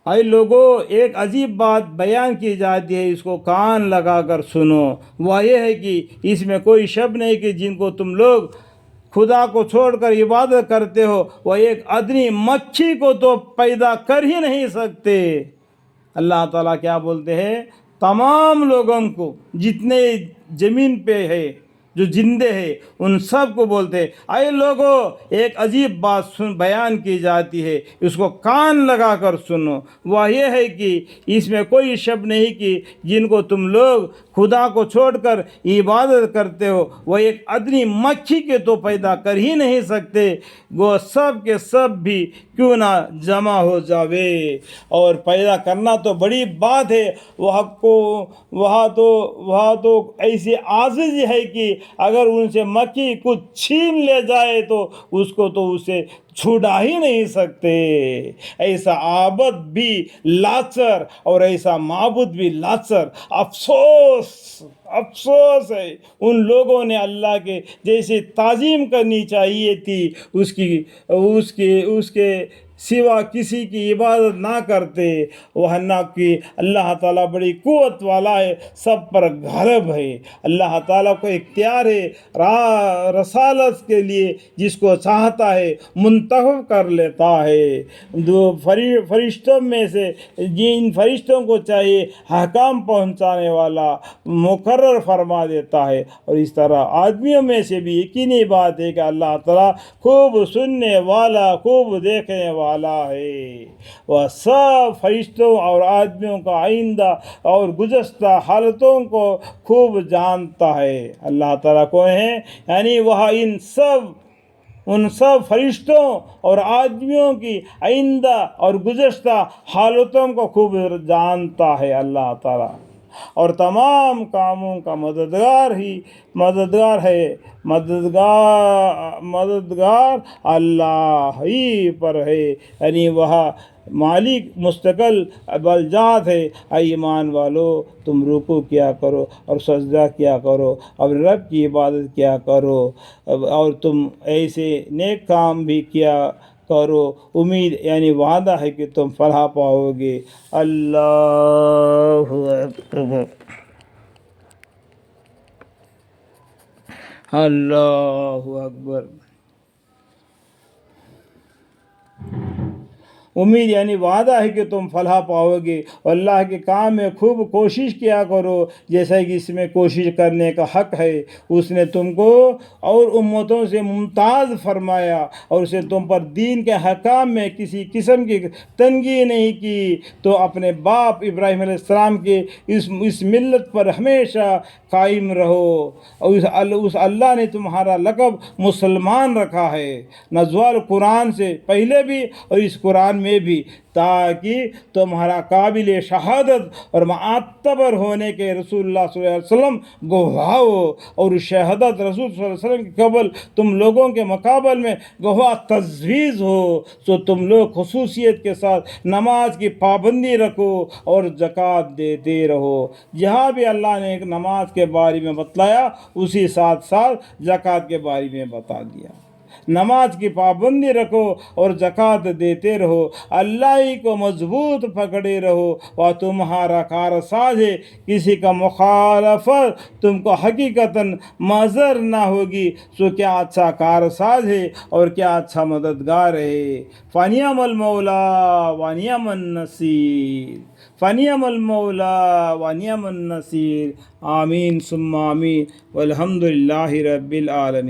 اے لوگوں، ایک عجیب بات بیان کی جاتی ہے، اس کو کان لگا کر سنو۔ وہ یہ ہے کہ اس میں کوئی شک نہیں کہ جن کو تم لوگ خدا کو چھوڑ کر عبادت کرتے ہو، وہ ایک ادنی مکھی کو تو پیدا کر ہی نہیں سکتے۔ اللہ تعالیٰ کیا بولتے ہیں؟ تمام لوگوں کو، جتنے زمین پہ ہے، جو زندے ہیں، ان سب کو بولتے ہیں اے لوگوں، ایک عجیب بات بیان کی جاتی ہے، اس کو کان لگا کر سنو۔ وہ یہ ہے کہ اس میں کوئی شک نہیں کہ جن کو تم لوگ خدا کو چھوڑ کر عبادت کرتے ہو، وہ ایک ادنی مکھی کے تو پیدا کر ہی نہیں سکتے، وہ سب کے سب بھی کیوں نہ جمع ہو جاوے۔ اور پیدا کرنا تو بڑی بات ہے، وہاں تو ایسی عاجزی ہے کہ اگر ان سے مکھی کچھ چھین لے جائے تو اسے چھڑا ہی نہیں سکتے۔ ایسا عابد بھی لاچر اور ایسا معبود بھی لاچر۔ افسوس ہے ان لوگوں نے اللہ کے جیسے تعظیم کرنی چاہیے تھی، اس کے سوا کسی کی عبادت نہ کرتے، ورنہ کہ اللہ تعالیٰ بڑی قوت والا ہے، سب پر غالب ہے۔ اللہ تعالیٰ کو اختیار ہے رسالت کے لیے، جس کو چاہتا ہے منتخب کر لیتا ہے۔ دو فرشتوں میں سے جن فرشتوں کو چاہیے احکام پہنچانے والا مقرر فرما دیتا ہے، اور اس طرح آدمیوں میں سے بھی یقینی بات ہے کہ اللہ تعالیٰ خوب سننے والا، خوب دیکھنے والا ہے۔ وہ سب فرشتوں اور آدمیوں کا آئندہ اور گزشتہ حالتوں کو خوب جانتا ہے۔ اللہ تعالیٰ کون ہے؟ یعنی وہ ان سب فرشتوں اور آدمیوں کی آئندہ اور گزشتہ حالتوں کو خوب جانتا ہے اللہ تعالیٰ، اور تمام کاموں کا مددگار اللہ ہی پر ہے، یعنی وہ مالک مستقل بلجات ہے۔ اے ایمان والو، تم رکوع کیا کرو اور سجدہ کیا کرو، اور رب کی عبادت کیا کرو، اور تم ایسے نیک کام بھی کیا کرو، امید یعنی وعدہ ہے کہ تم فلاح پاؤ گے۔ اللہ اکبر، اللہ اکبر۔ امید یعنی وعدہ ہے کہ تم فلاح پاؤ گے، اور اللہ کے کام میں خوب کوشش کیا کرو، جیسا کہ اس میں کوشش کرنے کا حق ہے۔ اس نے تم کو اور امتوں سے ممتاز فرمایا، اور اسے تم پر دین کے حکام میں کسی قسم کی تنگی نہیں کی، تو اپنے باپ ابراہیم علیہ السلام کے اس ملت پر ہمیشہ قائم رہو۔ اور اس اللہ نے تمہارا لقب مسلمان رکھا ہے، نزول قرآن سے پہلے بھی اور اس قرآن میں بھی، تاکہ تمہارا قابل شہادت اور معتبر ہونے کے رسول اللہ صلی اللہ علیہ وسلم گواہ ہو، اور شہادت رسول صلی اللہ علیہ وسلم کے قبل تم لوگوں کے مقابل میں گواہ تجویز ہو۔ تو تم لوگ خصوصیت کے ساتھ نماز کی پابندی رکھو اور زکوٰۃ دیتے رہو۔ جہاں بھی اللہ نے ایک نماز کے بارے میں بتلایا، اسی ساتھ ساتھ زکوٰۃ کے بارے میں بتا دیا۔ نماز کی پابندی رکھو اور زکوٰۃ دیتے رہو، اللہ ہی کو مضبوط پکڑے رہو، اور تمہارا کارساز ہے، کسی کا مخالفت تم کو حقیقتاً معذر نہ ہوگی، سو کیا اچھا کارساز ہے اور کیا اچھا مددگار ہے۔ فنعم المولا ونعم النصیر، فنعم المولا ونعم النصیر۔ آمین ثم آمین، والحمد للہ رب العالمین۔